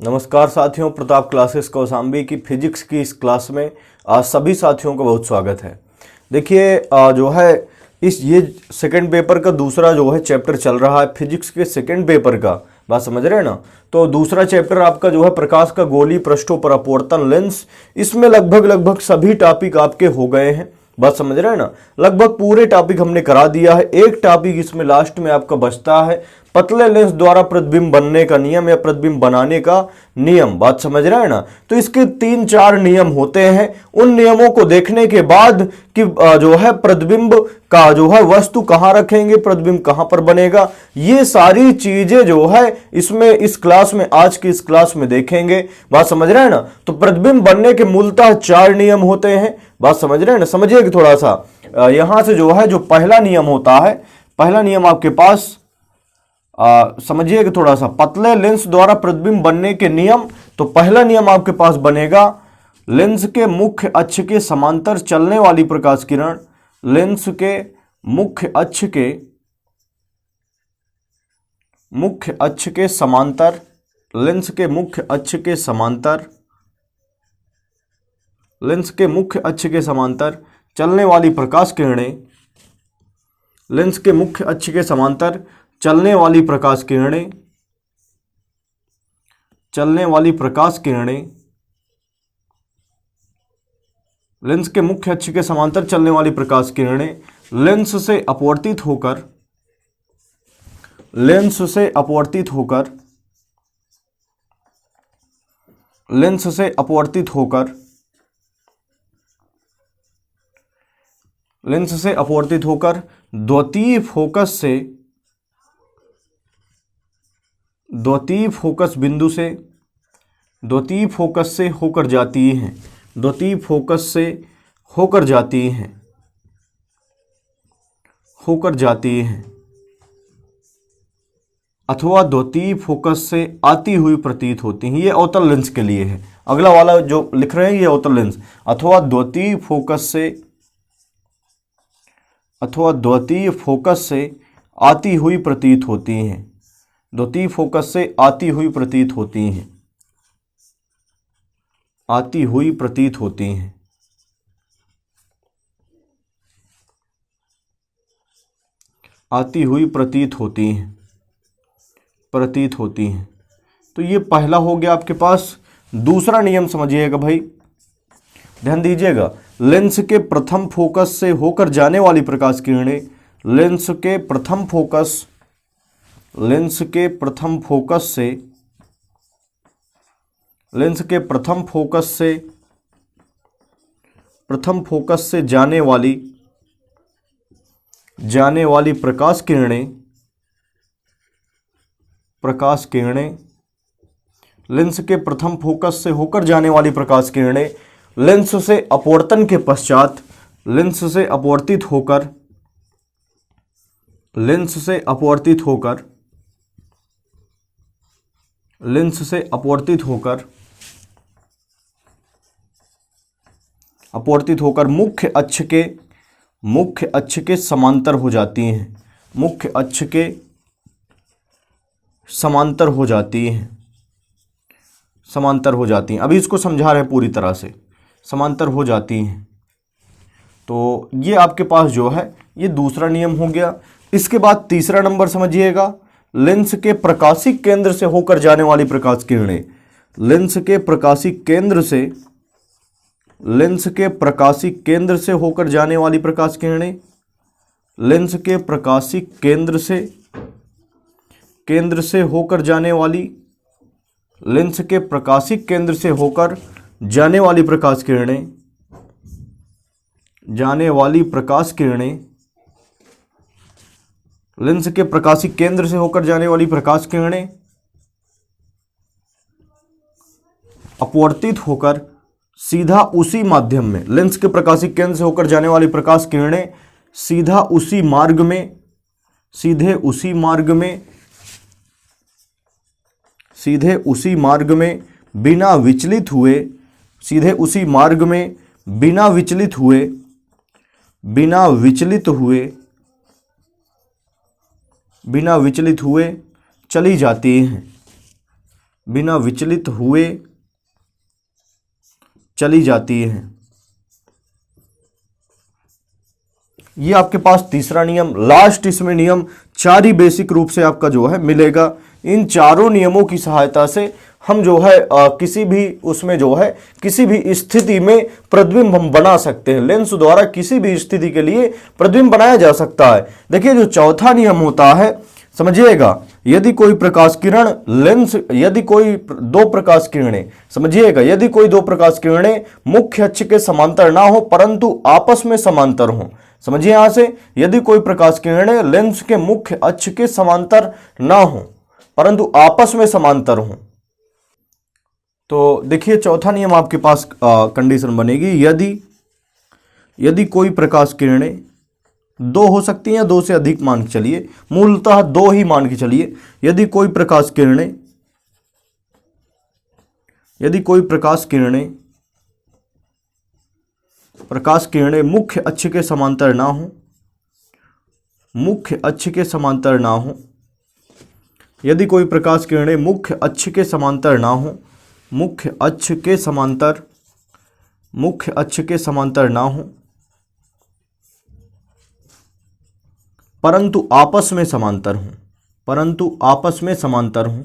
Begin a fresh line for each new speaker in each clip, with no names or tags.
नमस्कार साथियों, प्रताप क्लासेस कौशाम्बी की फिजिक्स की इस क्लास में आज सभी साथियों का बहुत स्वागत है। देखिए जो है ये सेकंड पेपर का दूसरा जो है चैप्टर चल रहा है फिजिक्स के सेकंड पेपर का। बात समझ रहे हैं ना। तो दूसरा चैप्टर आपका जो है प्रकाश का गोलीय पृष्ठों पर अपवर्तन लेंस। इसमें लगभग सभी टॉपिक आपके हो गए हैं। बात समझ रहे हैं ना। लगभग पूरे टॉपिक हमने करा दिया है। एक टॉपिक इसमें लास्ट में आपका बचता है, पतले लेंस द्वारा प्रतिबिंब बनने का नियम या प्रतिबिंब बनाने का नियम। बात समझ रहे हैं ना। तो इसके 3-4 नियम होते हैं। उन नियमों को देखने के बाद कि जो है प्रतिबिंब का जो है वस्तु कहां रखेंगे, प्रतिबिंब कहां पर बनेगा, ये सारी चीजें जो है इसमें इस क्लास में आज की इस क्लास में देखेंगे। बात समझ रहे हैं ना। तो प्रतिबिंब बनने के मूलतः 4 नियम होते हैं। बात समझ रहे हैं ना। समझिए कि थोड़ा सा यहां से जो है जो पहला नियम होता है, पहला नियम आपके पास समझिए कि थोड़ा सा पतले लेंस द्वारा प्रतिबिंब बनने के नियम। तो पहला नियम आपके पास बनेगा, लेंस के मुख्य अक्ष के समांतर चलने वाली प्रकाश किरण, लेंस के मुख्य अक्ष के समांतर, लेंस के मुख्य अक्ष के समांतर, लेंस के मुख्य अक्ष के समांतर चलने वाली प्रकाश किरणें, लेंस के मुख्य अक्ष के समांतर चलने वाली प्रकाश किरणें, चलने वाली प्रकाश किरणें, लेंस के मुख्य अक्ष के समांतर चलने वाली प्रकाश किरणें लेंस से अपवर्तित होकर, लेंस से अपवर्तित होकर, लेंस से अपवर्तित होकर, लेंस से अपवर्तित होकर द्वितीय फोकस से, द्वितीय फोकस बिंदु से, द्वितीय फोकस से होकर जाती हैं, द्वितीय फोकस से होकर जाती हैं, होकर जाती हैं, अथवा द्वितीय फोकस से आती हुई प्रतीत होती हैं। ये अवतल लेंस के लिए है। अगला वाला जो लिख रहे हैं ये अवतल लेंस, अथवा द्वितीय फोकस से, अथवा द्वितीय फोकस से आती हुई प्रतीत होती हैं, द्वितीय फोकस से आती हुई प्रतीत होती हैं, आती हुई प्रतीत होती हैं, आती हुई प्रतीत होती हैं, प्रतीत होती हैं। तो ये पहला हो गया आपके पास। दूसरा नियम समझिएगा भाई, ध्यान दीजिएगा। लेंस के प्रथम फोकस से होकर जाने वाली प्रकाश किरणें, लेंस के प्रथम फोकस, लेंस के प्रथम फोकस से, लेंस के प्रथम फोकस से, प्रथम फोकस से जाने वाली, जाने वाली प्रकाश किरणें, प्रकाश किरणें, लेंस के प्रथम फोकस से होकर जाने वाली प्रकाश किरणें लेंस से अपवर्तन के पश्चात, लेंस से अपवर्तित होकर, लेंस से अपवर्तित होकर, लेंस से अपवर्तित होकर, अपवर्तित होकर मुख्य अक्ष के, मुख्य अक्ष के समांतर हो जाती हैं, मुख्य अक्ष के समांतर हो जाती हैं, समांतर हो जाती हैं। अभी इसको समझा रहे हैं पूरी तरह से, समांतर हो जाती हैं। तो ये आपके पास जो है ये दूसरा नियम हो गया। इसके बाद तीसरा नंबर समझिएगा, लेंस के प्रकाशिक केंद्र से होकर जाने वाली प्रकाश किरणें, लेंस के प्रकाशिक केंद्र से, लेंस के प्रकाशिक केंद्र से होकर जाने वाली प्रकाश किरणें, लेंस के प्रकाशिक केंद्र से, केंद्र से होकर जाने वाली, लेंस के प्रकाशिक केंद्र से होकर जाने वाली प्रकाश किरणें, जाने वाली प्रकाश किरणें, लेंस के प्रकाशिक केंद्र से होकर जाने वाली प्रकाश किरणें अपवर्तित होकर सीधा उसी माध्यम में, लेंस के प्रकाशिक केंद्र से होकर जाने वाली प्रकाश किरणें सीधा उसी मार्ग में, सीधे उसी मार्ग में, सीधे उसी मार्ग में बिना विचलित हुए, सीधे उसी मार्ग में बिना विचलित हुए, बिना विचलित हुए, बिना विचलित हुए चली जाती हैं, बिना विचलित हुए चली जाती है। ये आपके पास तीसरा नियम। लास्ट इसमें नियम 4 ही बेसिक रूप से आपका जो है मिलेगा। इन चारों नियमों की सहायता से हम जो है किसी भी उसमें जो है किसी भी स्थिति में प्रतिबिंब हम बना सकते हैं। लेंस द्वारा किसी भी स्थिति के लिए प्रतिबिंब बनाया जा सकता है। देखिए जो चौथा नियम होता है, समझिएगा, यदि कोई प्रकाश किरण लेंस, यदि कोई दो प्रकाश किरणें, समझिएगा, यदि कोई दो प्रकाश किरणें मुख्य अक्ष के समांतर ना हो परंतु आपस में समांतर हो, समझिए यहां से, यदि कोई प्रकाश किरणें लेंस के मुख्य अक्ष के समांतर ना हो परंतु आपस में समांतर हो, तो देखिए चौथा नियम आपके पास कंडीशन बनेगी, यदि कोई प्रकाश किरणें दो हो सकती हैं या दो से अधिक मान के चलिए, मूलतः दो ही मान के चलिए, यदि कोई प्रकाश किरणें मुख्य अक्ष के समांतर ना हो, मुख्य अक्ष के समांतर ना हो, यदि कोई प्रकाश किरणें मुख्य अक्ष के समांतर ना हो, मुख्य अक्ष के समांतर ना हो परंतु आपस में समांतर हो,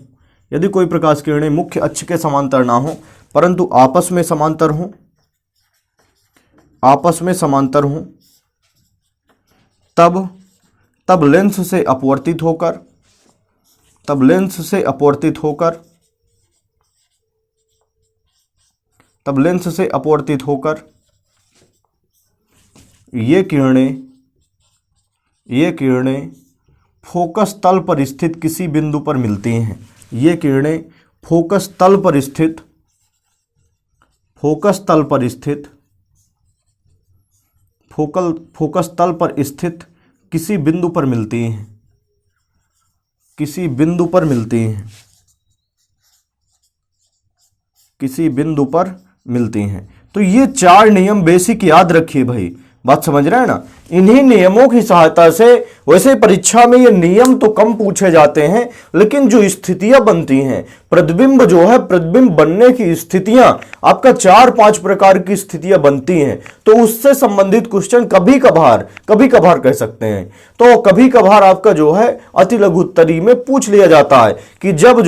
यदि कोई प्रकाश किरणें मुख्य अक्ष के समांतर ना हो परंतु आपस में समांतर हो, तब लेंस से अपवर्तित होकर ये किरणें फोकस तल पर स्थित किसी बिंदु पर मिलती हैं। ये किरणें फोकस तल पर स्थित किसी बिंदु पर मिलती हैं। तो ये 4 नियम बेसिक याद रखिए भाई, बात समझ रहे हैं ना। इन्हीं नियमों की सहायता से, वैसे परीक्षा में ये नियम तो कम पूछे जाते हैं लेकिन जो स्थितियां बनती हैं, प्रतिबिंब जो है, प्रतिबिंब बनने की स्थितियां आपका 4-5 प्रकार की स्थितियां बनती हैं, तो उससे संबंधित क्वेश्चन कभी कभार कह सकते हैं। तो कभी कभार आपका जो है अति लघु उत्तरी में पूछ लिया जाता है कि जब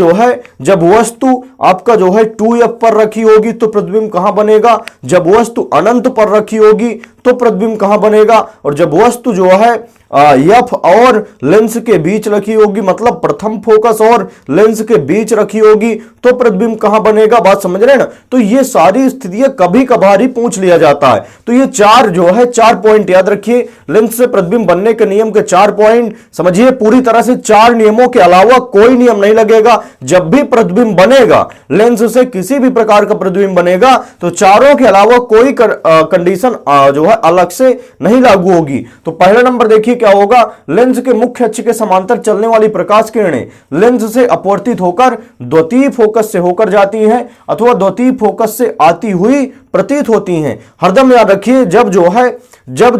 वस्तु आपका जो है 2f पर रखी होगी तो प्रतिबिंब कहां बनेगा, जब वस्तु अनंत पर रखी होगी तो प्रतिबिंब कहां बनेगा, और जब वस्तु जो है एफ और लेंस के बीच रखी होगी, मतलब प्रथम फोकस और लेंस के बीच रखी होगी तो प्रतिबिंब कहां बनेगा। बात समझ रहे हैं ना। तो ये सारी स्थितियां कभी कभार ही पूछ लिया जाता है। तो ये 4 पॉइंट याद रखिए, लेंस से प्रतिबिंब बनने के नियम के 4 पॉइंट समझिए। पूरी तरह से 4 नियमों के अलावा कोई नियम नहीं लगेगा। जब भी प्रतिबिंब बनेगा, लेंस से किसी भी प्रकार का प्रतिबिंब बनेगा, तो चारों के अलावा कोई कंडीशन जो है अलग से नहीं लागू होगी। तो पहला नंबर देखिए क्या होगा, लेंस के मुख्य अक्ष के समांतर चलने वाली प्रकाश किरणें लेंस से अपवर्तित होकर द्वितीय फोकस से होकर जाती हैं अथवा द्वितीय फोकस से आती हुई प्रतीत होती हैं। हरदम याद रखिए, जब जो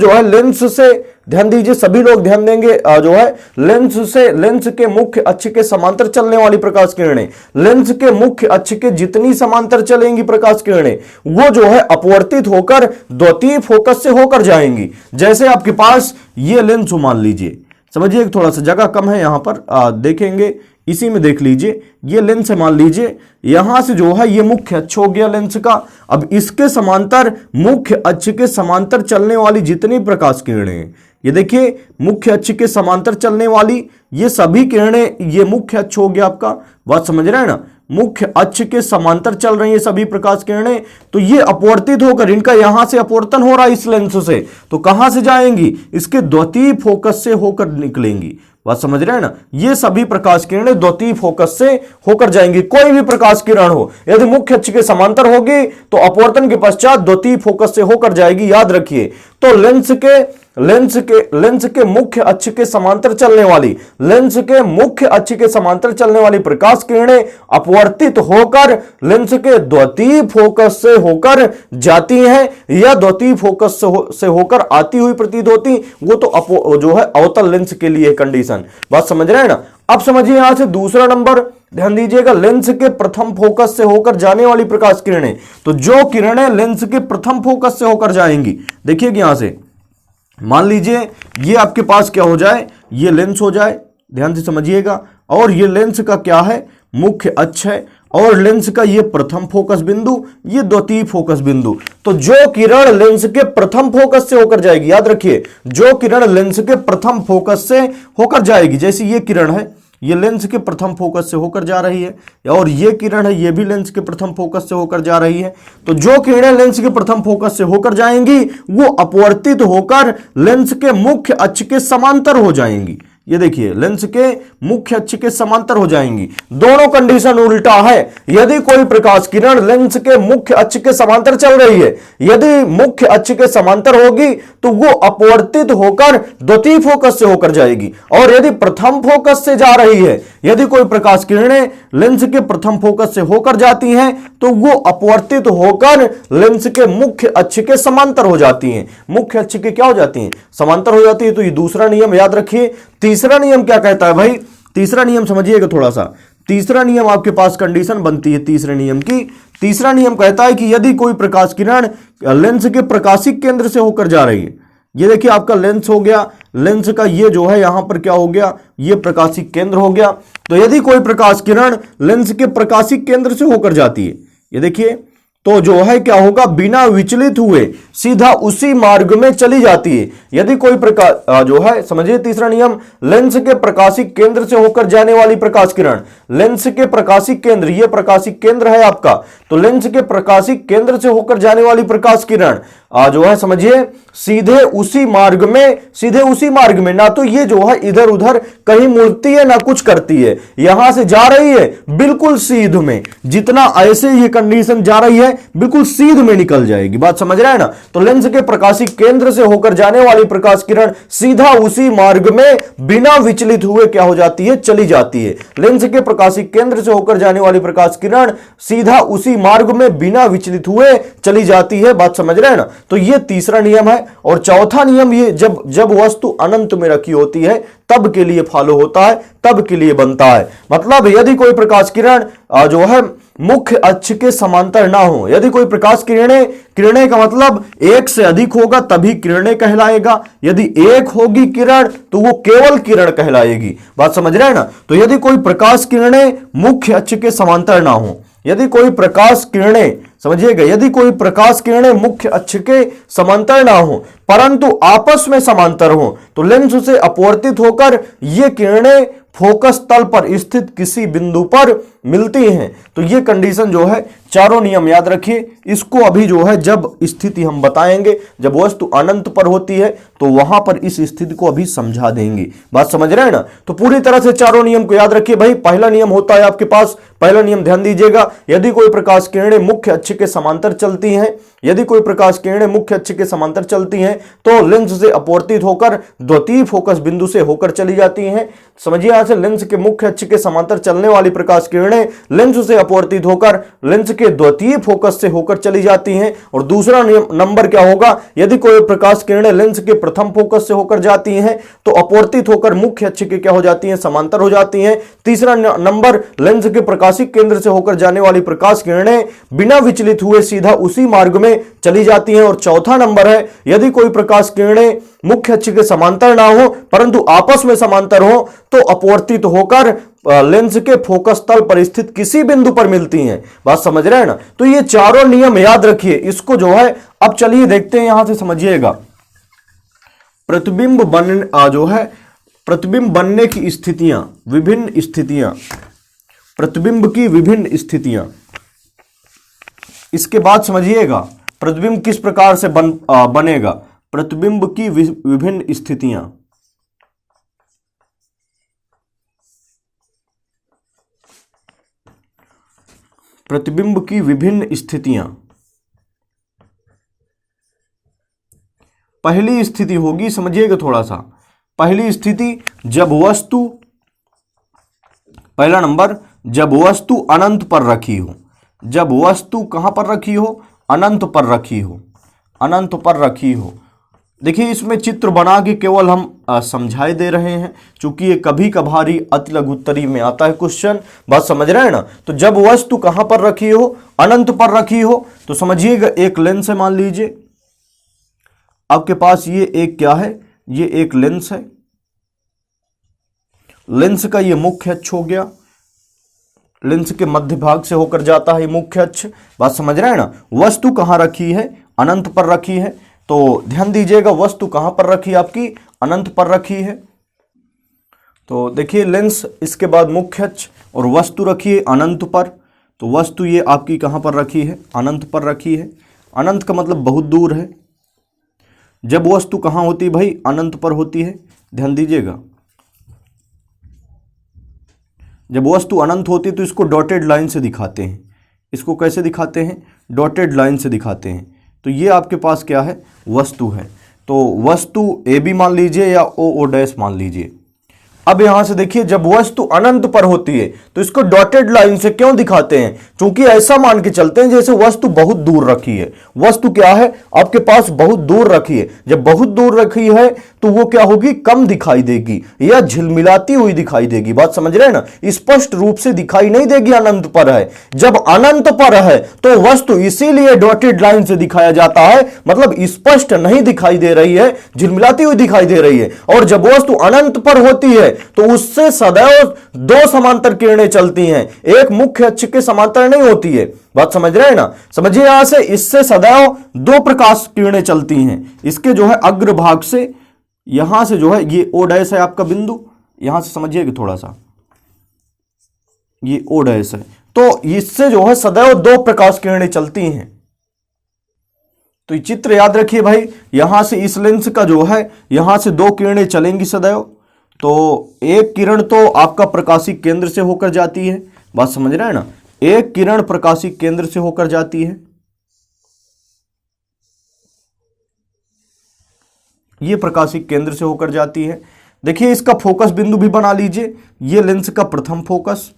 है लेंस से, ध्यान दीजिए, सभी लोग ध्यान देंगे, जो है लेंस के मुख्य अक्ष के समांतर चलने वाली प्रकाश किरणें, लेंस के मुख्य अक्ष के जितनी समांतर चलेंगी प्रकाश किरणें, वो जो है अपवर्तित होकर द्वितीय फोकस से होकर जाएंगी। जैसे आपके पास ये लेंस मान लीजिए, समझिए थोड़ा सा जगह कम है यहां पर, देखेंगे इसी में देख लीजिए, ये लेंस मान लीजिए, यहां से जो है ये मुख्य अक्ष हो गया लेंस का। अब इसके समांतर, मुख्य अक्ष के समांतर चलने वाली जितनी प्रकाश किरणें हैं, ये देखिए मुख्य अक्ष के समांतर चलने वाली ये सभी किरणें, ये मुख्य अक्ष हो गया आपका। बात समझ रहे हैं ना, मुख्य अक्ष के समांतर चल रही है सभी प्रकाश किरणें, तो ये अपवर्तित होकर, इनका यहां से अपवर्तन हो रहा है इस लेंस से, तो कहां से जाएंगी, इसके द्वितीय फोकस से होकर निकलेंगी। बात समझ रहे हैं ना, ये सभी प्रकाश किरणें द्वितीय फोकस से होकर जाएंगी। कोई भी प्रकाश किरण हो, यदि मुख्य अक्ष के समांतर होगी तो अपवर्तन के पश्चात द्वितीय फोकस से होकर जाएगी, याद रखिए। तो लेंस के मुख्य अक्ष के समांतर चलने वाली, लेंस के मुख्य अक्ष के समांतर चलने वाली प्रकाश किरणें अपवर्तित होकर लेंस के द्वितीय फोकस से होकर जाती हैं या द्वितीय फोकस से होकर आती हुई प्रतीत होती, वो तो जो है अवतल लेंस के लिए कंडीशन। बात समझ रहे हैं ना। अब समझिए यहां से दूसरा नंबर, ध्यान दीजिएगा, लेंस के प्रथम फोकस से होकर जाने वाली प्रकाश किरणें। तो जो किरणें लेंस के प्रथम फोकस से होकर जाएंगी, देखिए यहां से मान लीजिए ये आपके पास क्या हो जाए, ये लेंस हो जाए, ध्यान से समझिएगा, और ये लेंस का क्या है, मुख्य अक्ष है, और लेंस का ये प्रथम फोकस बिंदु, ये द्वितीय फोकस बिंदु। तो जो किरण लेंस के प्रथम फोकस से होकर जाएगी, याद रखिए, जो किरण लेंस के प्रथम फोकस से होकर जाएगी, जैसे ये किरण है, ये लेंस के प्रथम फोकस से होकर जा रही है, और ये किरण है, ये भी लेंस के प्रथम फोकस से होकर जा रही है। तो जो किरणें लेंस के प्रथम फोकस से होकर जाएंगी वो अपवर्तित होकर लेंस के मुख्य अक्ष के समांतर हो जाएंगी। ये देखिए, लेंस के मुख्य अक्ष के समांतर हो जाएंगी। दोनों कंडीशन उल्टा है। यदि कोई प्रकाश किरण लेंस के मुख्य अक्ष के समांतर चल रही है, यदि मुख्य अक्ष के समांतर होगी तो वो अपवर्तित होकर द्वितीय फोकस से होकर जाएगी, और यदि प्रथम फोकस से जा रही है, यदि कोई प्रकाश किरणें लेंस के प्रथम फोकस से होकर जाती हैं तो वो अपवर्तित होकर लेंस के मुख्य अक्ष के समांतर हो जाती हैं। मुख्य अक्ष के क्या हो जाती हैं, समांतर हो जाती है। तो ये दूसरा नियम याद रखिए। तीसरा नियम क्या कहता है भाई, तीसरा नियम समझिएगा थोड़ा सा। तीसरा नियम आपके पास कंडीशन बनती है तीसरे नियम की। तीसरा नियम कहता है कि यदि कोई प्रकाश किरण लेंस के प्रकाशिक केंद्र से होकर जा रही है, ये देखिए आपका लेंस हो गया, लेंस का ये जो है यहां पर क्या हो गया, ये प्रकाशिक केंद्र हो गया। तो यदि कोई प्रकाश किरण लेंस के प्रकाशिक केंद्र से होकर जाती है, ये देखिए, तो जो है क्या होगा, बिना विचलित हुए सीधा उसी मार्ग में चली जाती है। यदि कोई प्रकाश जो है, समझिए तीसरा नियम, लेंस के प्रकाशिक केंद्र से होकर जाने वाली प्रकाश किरण, लेंस के प्रकाशिक केंद्र, ये प्रकाशिक केंद्र है आपका, तो लेंस के प्रकाशिक केंद्र से होकर जाने वाली प्रकाश किरण जो है समझिए सीधे उसी मार्ग में, ना तो ये जो है इधर उधर कहीं मुड़ती है ना कुछ करती है, यहां से जा रही है बिल्कुल सीध में, जितना ऐसे ये कंडीशन जा रही है बिल्कुल सीध में निकल जाएगी। बात समझ रहे हैं ना। तो लेंस के प्रकाशिक केंद्र से होकर जाने वाली प्रकाश किरण सीधा उसी मार्ग में बिना विचलित हुए क्या हो जाती है, चली जाती है। लेंस के प्रकाशिक केंद्र से होकर जाने वाली प्रकाश किरण सीधा उसी मार्ग में बिना विचलित हुए चली जाती है। बात समझ रहे हैं ना। तो ये तीसरा नियम है। और चौथा नियम, ये जब वस्तु अनंत में रखी होती है तब के लिए फॉलो होता है, तब के लिए बनता है। मतलब यदि कोई प्रकाश किरण जो है मुख्य अक्ष के समांतर ना हो, यदि कोई प्रकाश किरणें का मतलब एक से अधिक होगा तभी किरणें कहलाएगा। यदि एक होगी किरण तो वो केवल किरण कहलाएगी। बात समझ रहे हैं ना। तो यदि कोई प्रकाश किरणें मुख्य अक्ष के समांतर ना हो, यदि कोई प्रकाश किरणें, समझिएगा, यदि कोई प्रकाश किरणें मुख्य अक्ष के समांतर ना हो परंतु आपस में समांतर हो, तो लेंस से अपवर्तित होकर ये किरणें फोकस तल पर स्थित किसी बिंदु पर मिलती हैं। तो ये कंडीशन जो है, चारों नियम याद रखिए। इसको अभी जो है जब स्थिति हम बताएंगे, जब वस्तु अनंत पर होती है तो वहां पर इस स्थिति को अभी समझा देंगे। बात समझ रहे हैं ना। तो पूरी तरह से चारों नियम को याद रखिए भाई। पहला नियम होता है आपके पास, पहला नियम ध्यान दीजिएगा, यदि कोई प्रकाश किरणें मुख्य अक्ष के समांतर चलती हैं, यदि कोई प्रकाश किरणें मुख्य अक्ष के समांतर चलती हैं तो लेंस से अपवर्तित होकर द्वितीय फोकस बिंदु से होकर चली जाती हैं। समझिए, यहां से लेंस के मुख्य अक्ष के समांतर चलने वाली प्रकाश किरणें लेंस से अपवर्तित होकर लेंस के द्वितीय फोकस से होकर चली जाती हैं। और दूसरा नंबर क्या होगा, यदि कोई प्रकाश किरणें लेंस के प्रथम फोकस से होकर जाती हैं तो अपवर्तित होकर मुख्य अक्ष के क्या हो जाती हैं, समांतर हो जाती हैं। तीसरा नंबर, लेंस के प्रकाशिक केंद्र से होकर जाने वाली प्रकाश किरणें बिना विचलित हुए सीधा उसी मार्ग में चली जाती हैं। और चौथा नंबर है, यदि कोई प्रकाश किरणें मुख्य अक्ष के समांतर ना हो परंतु आपस में समांतर हो तो अपवर्तित होकर लेंस के फोकस तल पर स्थित किसी बिंदु पर मिलती हैं। बात समझ रहे हैं ना। तो ये चारों नियम याद रखिए। इसको जो है अब चलिए देखते हैं, यहां से समझिएगा। प्रतिबिंब बनने की स्थितियां, विभिन्न स्थितियां, प्रतिबिंब की विभिन्न स्थितियां। इसके बाद समझिएगा प्रतिबिंब किस प्रकार से बनेगा। प्रतिबिंब की विभिन्न स्थितियां, प्रतिबिंब की विभिन्न स्थितियां। पहली स्थिति होगी, समझिएगा थोड़ा सा। पहली स्थिति, जब वस्तु, पहला नंबर, जब वस्तु अनंत पर रखी हो। जब वस्तु कहां पर रखी हो, अनंत पर रखी हो, अनंत पर रखी हो। देखिए इसमें चित्र बना के केवल हम समझाए दे रहे हैं, क्योंकि ये कभी कभारी अति लघुत्तरी में आता है क्वेश्चन। बात समझ रहे हैं ना। तो जब वस्तु कहां पर रखी हो, अनंत पर रखी हो, तो समझिएगा एक लेंस है, मान लीजिए आपके पास ये एक क्या है, ये एक लेंस है। लेंस का ये मुख्य अक्ष हो गया, लेंस के मध्य भाग से होकर जाता है मुख्य अक्ष। बात समझ रहे हैं ना। वस्तु कहां रखी है, अनंत पर रखी है। तो ध्यान दीजिएगा वस्तु कहां पर रखी है, आपकी अनंत पर रखी है। तो देखिए लेंस, इसके बाद मुख्य अक्ष और वस्तु रखी है अनंत पर। तो वस्तु ये आपकी कहां पर रखी है, अनंत पर रखी है। अनंत का मतलब बहुत दूर है। जब वस्तु कहां होती है भाई, अनंत पर होती है। ध्यान दीजिएगा, जब वस्तु अनंत होती है तो इसको डॉटेड लाइन से दिखाते हैं। इसको कैसे दिखाते हैं, डॉटेड लाइन से दिखाते हैं। तो ये आपके पास क्या है, वस्तु है। तो वस्तु ए बी मान लीजिए या ओ डैश मान लीजिए। अब यहां से देखिए जब वस्तु अनंत पर होती है तो इसको डॉटेड लाइन से क्यों दिखाते हैं, क्योंकि ऐसा मान के चलते हैं जैसे वस्तु बहुत दूर रखी है। वस्तु क्या है, आपके पास बहुत दूर रखी है। जब बहुत दूर रखी है तो वो क्या होगी, कम दिखाई देगी या झिलमिलाती हुई दिखाई देगी। बात समझ रहे हैं ना। स्पष्ट रूप से दिखाई नहीं देगी अनंत पर है। जब अनंत पर है तो वस्तु इसीलिए डॉटेड लाइन से दिखाया जाता है, मतलब स्पष्ट नहीं दिखाई दे रही है, झिलमिलाती हुई दिखाई दे रही है। और जब वस्तु अनंत पर होती है तो उससे सदैव दो समांतर किरणें चलती हैं, एक मुख्य अक्ष के समांतर नहीं होती है। बात समझ रहे हैं ना। समझिए यहां से इससे सदैव दो प्रकाश किरणें चलती हैं। इसके जो है अग्रभाग से, यहां से जो है ये ओ डैश है आपका बिंदु, यहां से समझिए कि थोड़ा सा ये ओ डैश है। तो इससे जो है सदैव दो प्रकाश किरणें चलती हैं। तो ये चित्र याद रखिए भाई, यहां से इस लेंस का जो है यहां से दो किरणें चलेंगी सदैव। तो एक किरण तो आपका प्रकाशिक केंद्र से होकर जाती है। बात समझ रहे हैं ना। एक किरण प्रकाशिक केंद्र से होकर जाती है, ये प्रकाशिक केंद्र से होकर जाती है। देखिए इसका फोकस बिंदु भी बना लीजिए, ये लेंस का प्रथम फोकस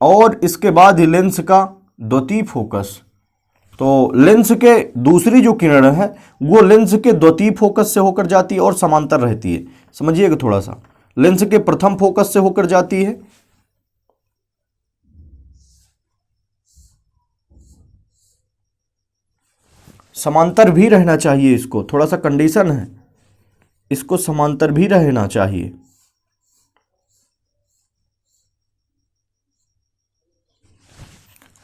और इसके बाद ही लेंस का द्वितीय फोकस। तो लेंस के दूसरी जो किरण है वो लेंस के द्वितीय फोकस से होकर जाती है और समांतर रहती है। समझिएगा थोड़ा सा, लेंस के प्रथम फोकस से होकर जाती है, समांतर भी रहना चाहिए। इसको थोड़ा सा कंडीशन है, इसको समांतर भी रहना चाहिए।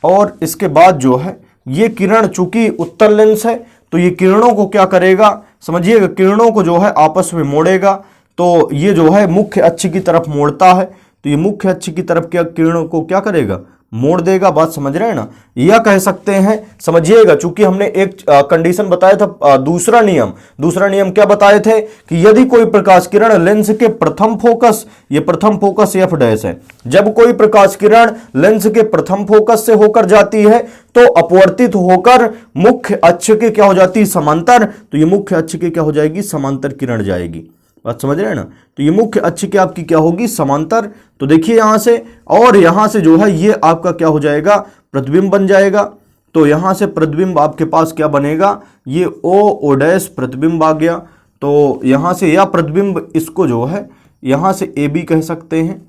और इसके बाद जो है ये किरण, चूंकि उत्तल लेंस है तो ये किरणों को क्या करेगा, समझिएगा किरणों को जो है आपस में मोड़ेगा। तो ये जो है मुख्य अक्ष की तरफ मोड़ता है, तो ये मुख्य अक्ष की तरफ क्या किरणों को क्या करेगा, मोड़ देगा। बात समझ रहे हैं ना। यह कह सकते हैं, समझिएगा चूंकि हमने एक कंडीशन बताया था, दूसरा नियम क्या बताए थे कि यदि कोई प्रकाश किरण लेंस के प्रथम फोकस, ये प्रथम फोकस एफ डैश है, जब कोई प्रकाश किरण लेंस के प्रथम फोकस से होकर जाती है तो अपवर्तित होकर मुख्य अक्ष के क्या हो जाती है, समांतर। तो ये मुख्य अक्ष के क्या हो जाएगी, समांतर किरण जाएगी। बात समझ रहे हैं ना। तो ये मुख्य अक्ष की आपकी क्या होगी, समांतर। तो देखिए यहां से, और यहां से जो है ये आपका क्या हो जाएगा, प्रतिबिंब बन जाएगा। तो यहां से प्रतिबिंब आपके पास क्या बनेगा, ये ओ डैश प्रतिबिंब आ गया। तो यहां से या प्रतिबिंब, इसको जो है यहां से ए बी कह सकते हैं,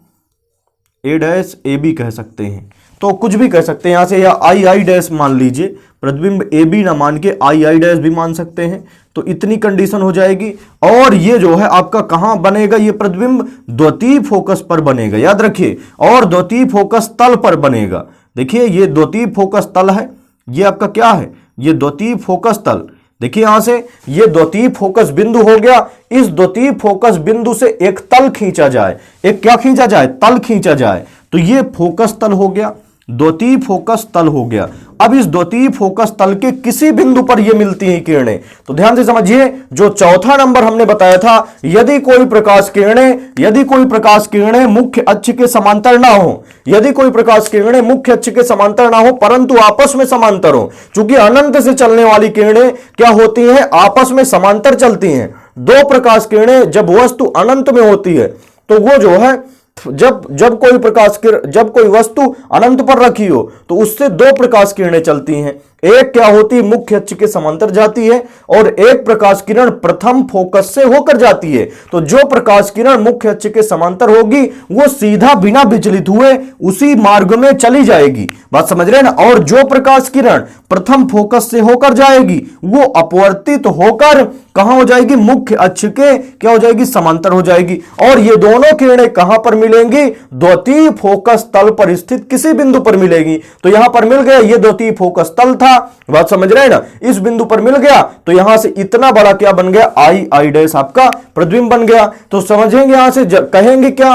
ए डैश ए बी कह सकते हैं। तो कुछ भी कह सकते हैं यहां से, या आई डैश मान लीजिए, प्रतिबिंब ए बी ना मान के आई डैश भी मान सकते हैं। तो इतनी कंडीशन हो जाएगी। और ये जो है आपका कहां बनेगा, ये प्रतिबिंब द्वितीय फोकस पर बनेगा, याद रखिए, और द्वितीय फोकस तल पर बनेगा। देखिए ये द्वितीय फोकस तल है, ये आपका क्या है, ये द्वितीय फोकस तल। देखिए यहां से ये द्वितीय फोकस बिंदु हो गया। इस द्वितीय फोकस बिंदु से एक तल खींचा जाए, एक क्या खींचा जाए, तल खींचा जाए। तो ये फोकस तल हो गया, द्वितीय फोकस तल हो गया। अब इस द्वितीय फोकस तल के किसी बिंदु पर ये मिलती हैं किरणें। तो ध्यान से समझिए, जो चौथा नंबर हमने बताया था, यदि कोई प्रकाश किरणें मुख्य अक्ष के समांतर ना हो, यदि कोई प्रकाश किरणें मुख्य अक्ष के समांतर ना हो परंतु आपस में समांतर हो, क्योंकि अनंत से चलने वाली किरणें क्या होती हैं, आपस में समांतर चलती हैं। दो प्रकाश किरणें जब वस्तु अनंत में होती है तो वो जो है जब जब कोई प्रकाश किरण, जब कोई वस्तु अनंत पर रखी हो तो उससे दो प्रकाश किरणें चलती हैं। एक क्या होती है, मुख्य अक्ष के समांतर जाती है, और एक प्रकाश किरण प्रथम फोकस से होकर जाती है। तो जो प्रकाश किरण मुख्य अक्ष के समांतर होगी वो सीधा बिना विचलित हुए उसी मार्ग में चली जाएगी। बात समझ रहे हैं ना। और जो प्रकाश किरण प्रथम फोकस से होकर जाएगी वो अपवर्तित होकर कहां हो जाएगी, मुख्य अक्ष के क्या हो जाएगी, समांतर हो जाएगी। और ये दोनों किरणें कहां पर मिलेंगी, द्वितीय फोकस तल पर स्थित किसी बिंदु पर मिलेगी। तो यहां पर मिल गया, ये द्वितीय फोकस तल था, बात समझ रहे हैं ना। इस बिंदु पर मिल गया तो यहां से इतना बड़ा क्या बन गया, आई डैश आपका प्रतिबिंब बन गया। तो समझेंगे यहां से कहेंगे क्या,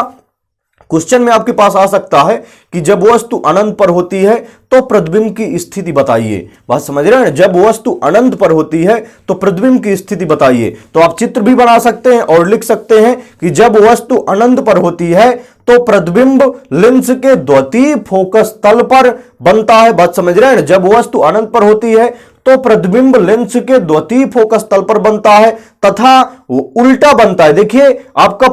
क्वेश्चन में आपके पास आ सकता है कि जब वस्तु अनंत पर होती है तो प्रतिबिंब की स्थिति बताइए। बात समझ रहे हैं, जब वस्तु अनंत पर होती है तो प्रतिबिंब की स्थिति बताइए। तो आप चित्र भी बना सकते हैं और लिख सकते हैं कि जब वस्तु अनंत पर होती है तो प्रतिबिंब लेंस के द्वितीय फोकस तल पर बनता है। बात समझ रहे हैं, जब वस्तु अनंत पर होती है तो प्रतिबिंब लेंस के द्वितीय फोकस तल पर बनता है तथा उल्टा बनता है। देखिए आपका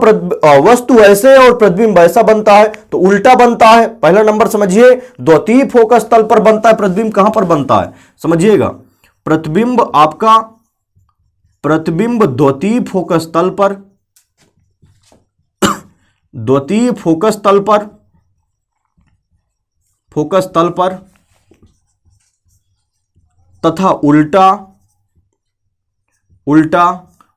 वस्तु ऐसे और प्रतिबिंब ऐसा बनता है तो उल्टा बनता है। पहला नंबर समझिए, द्वितीय फोकस तल पर बनता है, प्रतिबिंब कहां पर बनता है समझिएगा, प्रतिबिंब आपका प्रतिबिंब द्वितीय फोकस तल पर, द्वितीय फोकस तल पर, फोकस तल पर तथा उल्टा उल्टा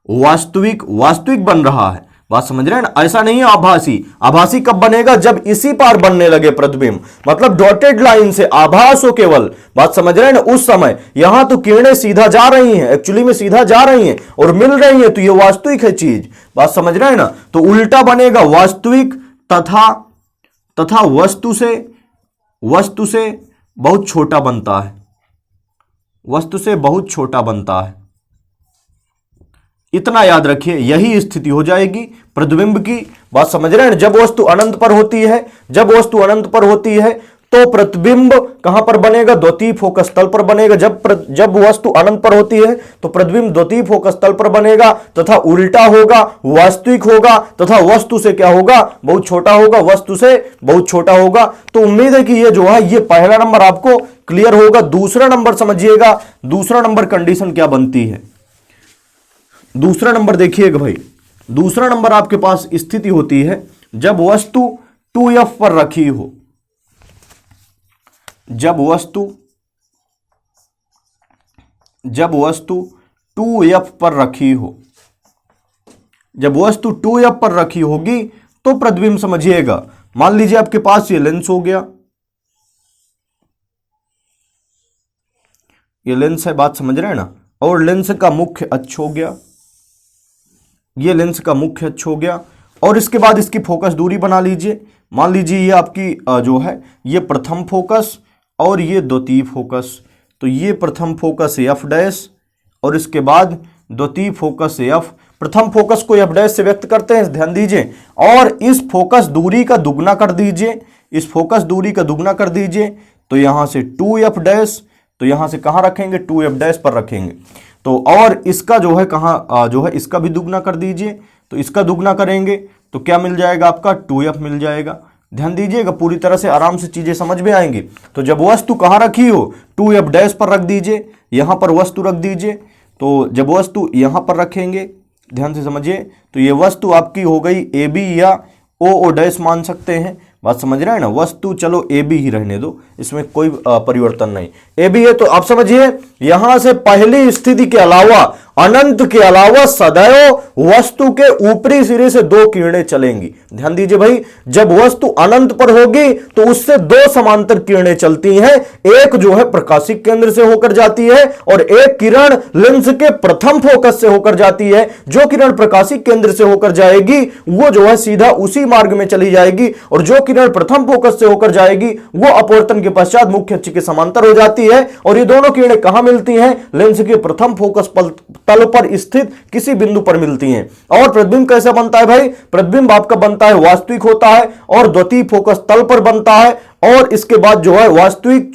वास्तविक वास्तविक बन रहा है। बात समझ रहे हैं ना, ऐसा नहीं है आभासी। आभासी कब बनेगा, जब इसी पार बनने लगे प्रतिबिंब, मतलब डॉटेड लाइन से आभास हो केवल। बात समझ रहे हैं ना, उस समय यहां तो किरणें सीधा जा रही हैं, एक्चुअली में सीधा जा रही हैं और मिल रही हैं, तो ये वास्तविक है चीज। बात समझ रहे हैं ना, तो उल्टा बनेगा वास्तविक तथा वस्तु से बहुत छोटा बनता है, वस्तु से बहुत छोटा बनता है। इतना याद रखिए, यही स्थिति हो जाएगी प्रतिबिंब की। बात समझ रहे हैं, जब वस्तु अनंत पर होती है, जब वस्तु अनंत पर होती है तो प्रतिबिंब कहां पर बनेगा, द्वितीय फोकस तल पर बनेगा। जब वस्तु अनंत पर होती है तो प्रतिबिंब द्वितीय फोकस तल पर बनेगा तथा उल्टा होगा, वास्तविक होगा तथा वस्तु से क्या होगा, बहुत छोटा होगा, वस्तु से बहुत छोटा होगा। तो उम्मीद है कि ये जो है ये पहला नंबर आपको क्लियर होगा। दूसरा नंबर समझिएगा, दूसरा नंबर कंडीशन क्या बनती है। दूसरा नंबर देखिएगा भाई, दूसरा नंबर आपके पास स्थिति होती है जब वस्तु 2f पर रखी हो, जब वस्तु 2f पर रखी हो, जब वस्तु 2f पर रखी होगी तो प्रतिबिंब समझिएगा। मान लीजिए आपके पास ये लेंस हो गया, ये लेंस है, बात समझ रहे हैं ना, और लेंस का मुख्य अक्ष हो गया, ये लेंस का मुख्य अक्ष हो गया, और इसके बाद इसकी फोकस दूरी बना लीजिए। मान लीजिए ये आपकी जो है ये प्रथम फोकस और ये द्वितीय फोकस। तो ये प्रथम फोकस एफ डैश और इसके बाद द्वितीय फोकस एफ। प्रथम फोकस को एफ डैश से व्यक्त करते हैं, ध्यान दीजिए, और इस फोकस दूरी का दुगना कर दीजिए, इस फोकस दूरी का दुगना कर दीजिए। तो यहां से 2f डैश, तो यहां से कहां रखेंगे, 2f डैश पर रखेंगे। तो और इसका जो है कहां जो है इसका भी दुगना कर दीजिए, तो इसका दुगना करेंगे तो क्या मिल जाएगा आपका, 2f मिल जाएगा। ध्यान दीजिएगा, पूरी तरह से आराम से चीजें समझ में आएंगी। तो जब वस्तु कहां रखी हो, 2f डैश पर रख दीजिए, यहां पर वस्तु रख दीजिए। तो जब वस्तु यहां पर रखेंगे, ध्यान से समझिए, तो ये वस्तु आपकी हो गई AB या ओ डैश मान सकते हैं। बात समझ रहे हैं ना, वस्तु चलो AB ही रहने दो, इसमें कोई परिवर्तन नहीं, AB है। तो आप समझिए यहां से पहली स्थिति के अलावा, अनंत के अलावा सदैव वस्तु के ऊपरी सिरे से दो किरणें चलेंगी। ध्यान दीजिए भाई, जब वस्तु अनंत पर होगी तो उससे दो समांतर किरणें चलती हैं, एक जो है प्रकाशिक केंद्र से होकर जाती है और एक किरण लेंस के प्रथम फोकस से होकर जाती है। जो किरण प्रकाशिक केंद्र से होकर जाएगी वो जो है सीधा उसी मार्ग में चली जाएगी, और जो किरण प्रथम फोकस से होकर जाएगी वो अपवर्तन के पश्चात मुख्य अक्ष के समांतर हो जाती है। और ये दोनों किरणें कहां मिलती हैं, लेंस के प्रथम फोकस तल पर स्थित किसी बिंदु पर मिलती हैं। और प्रतिबिंब कैसे बनता है भाई, प्रतिबिंब आपका बनता है वास्तविक होता है और द्वितीय फोकस तल पर बनता है, और इसके बाद जो है वास्तविक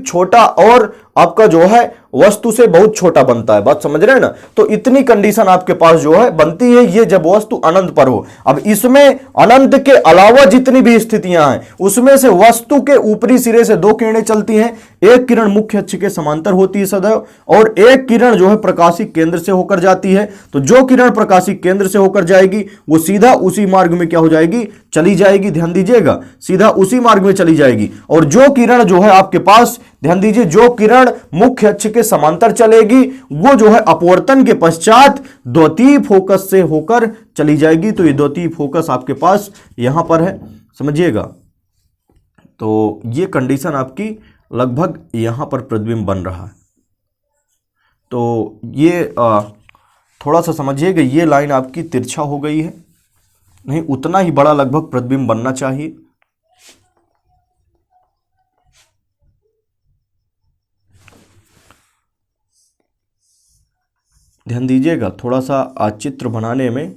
छोटा और आपका जो है वस्तु से बहुत छोटा बनता है। बात समझ रहे हैं ना? तो इतनी कंडीशन आपके पास जो है बनती है, ये जब वस्तु अनंत पर हो। अब इसमें अनंत के अलावा जितनी भी स्थितियां हैं उसमें से वस्तु के ऊपरी सिरे से दो किरणें चलती हैं। एक किरण मुख्य अक्ष के समांतर होती है सदैव, और एक किरण जो है प्रकाशिक केंद्र से होकर जाती है। तो जो किरण प्रकाशिक केंद्र से होकर जाएगी वो सीधा उसी मार्ग में क्या हो जाएगी, चली जाएगी। ध्यान दीजिएगा, सीधा उसी मार्ग में चली जाएगी। और जो किरण जो है आपके पास, ध्यान दीजिए, जो किरण मुख्य अक्ष के समांतर चलेगी वो जो है अपवर्तन के पश्चात द्वितीय फोकस से होकर चली जाएगी। तो ये द्वितीय फोकस आपके पास यहां पर है, समझिएगा। तो ये कंडीशन आपकी लगभग यहां पर प्रतिबिंब बन रहा है। तो ये थोड़ा सा समझिएगा, ये लाइन आपकी तिरछा हो गई है, नहीं उतना ही बड़ा लगभग प्रतिबिंब बनना चाहिए। ध्यान दीजिएगा, थोड़ा सा चित्र बनाने में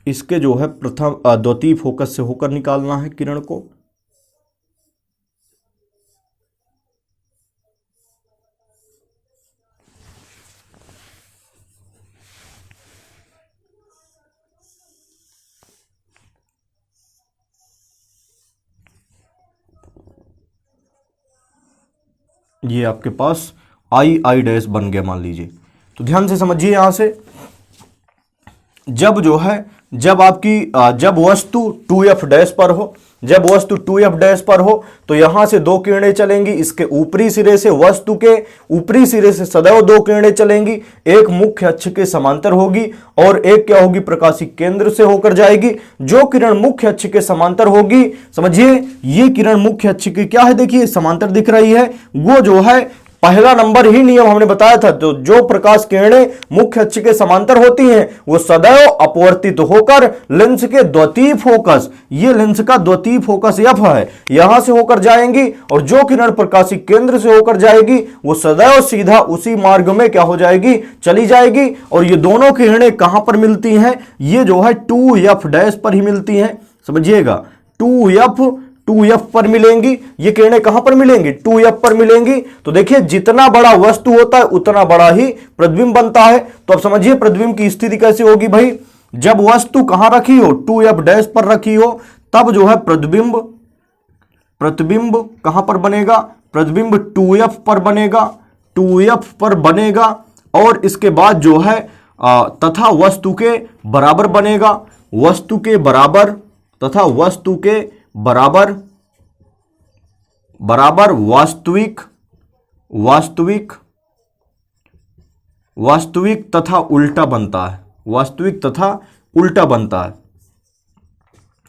इसके जो है प्रथम द्वितीय फोकस से होकर निकालना है किरण को। ये आपके पास आई डैश बन गया मान लीजिए। तो ध्यान से समझिए, यहां से जब वस्तु 2f डैश पर हो, जब वस्तु 2f डैश पर हो तो यहां से दो किरणें चलेंगी। इसके ऊपरी सिरे से, वस्तु के ऊपरी सिरे से सदैव दो किरणें चलेंगी। एक मुख्य अक्ष के समांतर होगी और एक क्या होगी, प्रकाशिक केंद्र से होकर जाएगी। जो किरण मुख्य अक्ष के समांतर होगी, समझिए ये किरण मुख्य अक्ष की क्या है, देखिए समांतर दिख रही है, वो जो है पहला नंबर ही नियम हमने बताया था। तो जो प्रकाश किरणें मुख्य अक्ष के समांतर होती हैं वो सदैव अपवर्तित होकर लेंस के द्वितीय फोकस, ये लेंस का द्वितीय फोकस एफ है, यहां से होकर जाएंगी। और जो किरण प्रकाशिक केंद्र से होकर जाएगी वो सदैव सीधा उसी मार्ग में क्या हो जाएगी, चली जाएगी। और ये दोनों किरणें कहां पर मिलती हैं, ये जो है 2f डैश पर ही मिलती हैं, समझिएगा 2f पर मिलेंगी। ये किरणें कहां पर मिलेंगी, 2f पर मिलेंगी। तो देखिए जितना बड़ा वस्तु होता है उतना बड़ा ही प्रतिबिंब बनता है। तो अब समझिए प्रतिबिंब की स्थिति कैसे होगी भाई, जब वस्तु कहां रखी हो, 2f डैश पर रखी हो, तब जो है प्रतिबिंब कहां पर बनेगा, प्रतिबिंब 2f पर बनेगा, 2f पर बनेगा। और इसके बाद जो है तथा वस्तु के बराबर बनेगा, वस्तु के बराबर तथा वस्तु के बराबर वास्तविक तथा उल्टा बनता है, वास्तविक तथा उल्टा बनता है।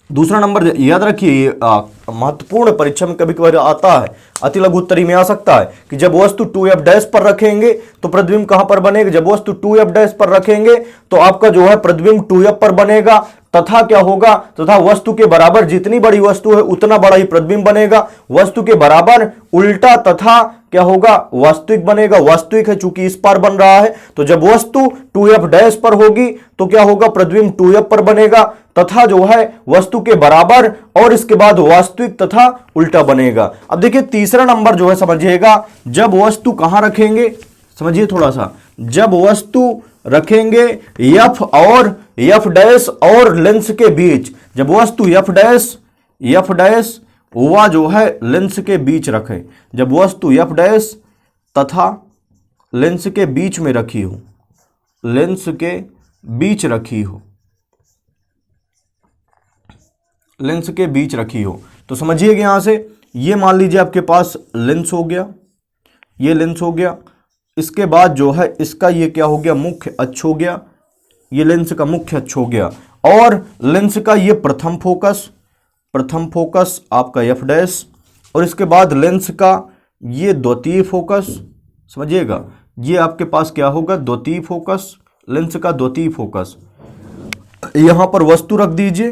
दूसरा नंबर याद रखिए, महत्वपूर्ण परीक्षा में कभी कभी आता है, अति लघु उत्तरी में आ सकता है कि जब वस्तु 2f डैश पर रखेंगे तो प्रतिबिंब कहां पर बनेगा, जब वस्तु 2f डैश पर रखेंगे तो आपका जो है प्रतिबिंब 2f पर बनेगा। तथा क्या होगा, तथा वस्तु के बराबर, जितनी बड़ी वस्तु है उतना बड़ा ही प्रतिबिंब बनेगा। वस्तु के बराबर उल्टा तथा क्या होगा, वास्तविक बनेगा। वास्तविक है चूंकि इस पार बन रहा है, तो जब वस्तु 2f डैश पर होगी तो क्या होगा, प्रतिबिंब 2f पर बनेगा। तथा जो है वस्तु के बराबर और इसके बाद वास्तविक तथा उल्टा बनेगा। अब देखिए तीसरा नंबर जो है समझिएगा, जब वस्तु कहां रखेंगे, समझिए थोड़ा सा, जब वस्तु रखेंगे f और f डैश और लेंस के बीच, जब वस्तु f डैश वह जो है लेंस के बीच रखे, जब वस्तु f डैश तथा लेंस के बीच में रखी हो, लेंस के बीच रखी हो, लेंस के बीच रखी हो, तो समझिएगा यहां से ये मान लीजिए आपके पास लेंस हो गया, ये लेंस हो गया। इसके बाद जो है इसका ये क्या हो गया, मुख्य अक्ष हो गया, ये लेंस का मुख्य अक्ष हो गया। और लेंस का ये प्रथम फोकस आपका f डैश, और इसके बाद लेंस का ये द्वितीय फोकस, समझिएगा ये आपके पास क्या होगा, द्वितीय फोकस, लेंस का द्वितीय फोकस। यहां पर वस्तु रख दीजिए,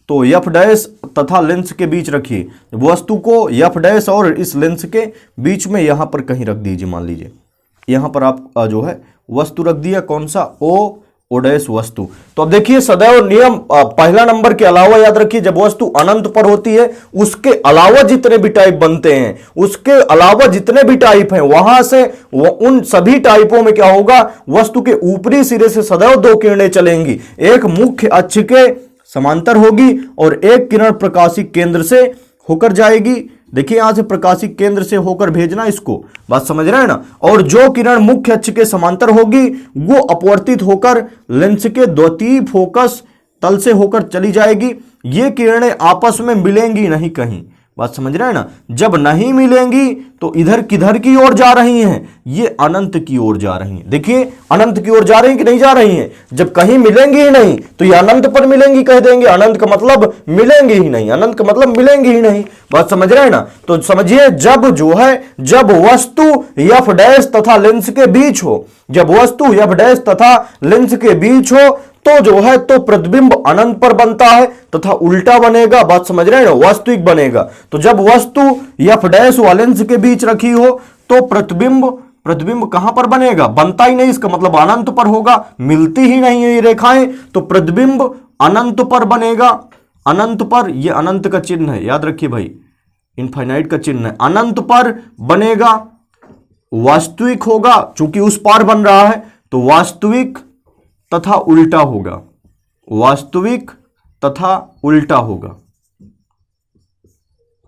तो f डैश तथा लेंस के बीच रखिए। वस्तु को एफ डैश और इस लेंस के बीच में यहां पर कहीं रख दीजिए। मान लीजिए यहां पर आप जो है वस्तु रख दिया, कौन सा, ओ डैश वस्तु। तो अब देखिए सदैव नियम पहला नंबर के अलावा याद रखिए, जब वस्तु अनंत पर होती है उसके अलावा जितने भी टाइप बनते हैं, उसके अलावा जितने भी टाइप हैं, वहां से उन सभी टाइपों में क्या होगा, वस्तु के ऊपरी सिरे से सदैव दो किरणें चलेंगी। एक मुख्य अक्ष के समांतर होगी और एक किरण प्रकाशिक केंद्र से होकर जाएगी। देखिए यहां से प्रकाशिक केंद्र से होकर भेजना, इसको बात समझ रहे हैं ना। और जो किरण मुख्य अक्ष के समांतर होगी वो अपवर्तित होकर लेंस के द्वितीय फोकस तल से होकर चली जाएगी। ये किरणें आपस में मिलेंगी नहीं कहीं, बात समझ रहे हैं ना। जब नहीं मिलेंगी तो इधर किधर की ओर जा रही हैं, ये अनंत की ओर जा रही हैं। देखिए अनंत की ओर जा रही हैं कि नहीं जा रही हैं। जब कहीं मिलेंगी ही नहीं तो ये अनंत पर मिलेंगी कह देंगे। अनंत का मतलब मिलेंगी ही नहीं, अनंत का मतलब मिलेंगी ही नहीं, बात समझ रहे हैं ना। तो समझिए जब जो है, जब वस्तु एफ डैश तथा लेंस के बीच हो, जब वस्तु एफ डैश तथा लेंस के बीच हो तो जो है तो प्रतिबिंब अनंत पर बनता है तथा उल्टा बनेगा, बात समझ रहे हैं ना, वास्तविक बनेगा। तो जब वस्तु एफ डैश व लेंस के बीच रखी हो तो प्रतिबिंब कहां पर बनेगा, बनता ही नहीं, इसका मतलब अनंत पर होगा, मिलती ही नहीं है ये रेखाएं, तो प्रतिबिंब अनंत पर बनेगा। अनंत पर, ये अनंत का चिन्ह है, याद रखिए भाई, इनफाइनाइट का चिन्ह है, अनंत पर बनेगा, वास्तविक होगा, चूंकि उस पार बन रहा है तो वास्तविक तथा उल्टा होगा, वास्तविक तथा उल्टा होगा,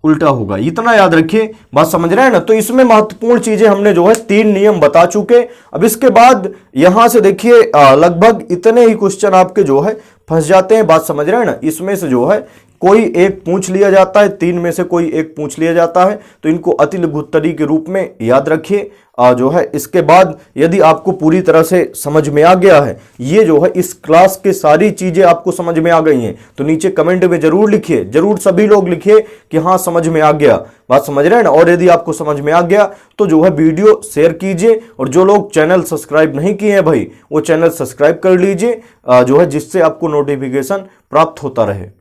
उल्टा होगा, इतना याद रखिए, बात समझ रहे हैं ना। तो इसमें महत्वपूर्ण चीजें हमने जो है 3 नियम बता चुके। अब इसके बाद यहां से देखिए लगभग इतने ही क्वेश्चन आपके जो है फंस जाते हैं, बात समझ रहे हैं ना। इसमें से जो है कोई एक पूछ लिया जाता है, 3 में से कोई एक पूछ लिया जाता है, तो इनको अति लघु उत्तरीय के रूप में याद रखिए जो है। इसके बाद यदि आपको पूरी तरह से समझ में आ गया है, ये जो है इस क्लास के सारी चीजें आपको समझ में आ गई हैं, तो नीचे कमेंट में जरूर लिखिए, जरूर सभी लोग लिखिए कि हाँ समझ में आ गया, बात समझ रहे हैं ना। और यदि आपको समझ में आ गया तो जो है वीडियो शेयर कीजिए, और जो लोग चैनल सब्सक्राइब नहीं किए हैं भाई वो चैनल सब्सक्राइब कर लीजिए जो है, जिससे आपको नोटिफिकेशन प्राप्त होता रहे।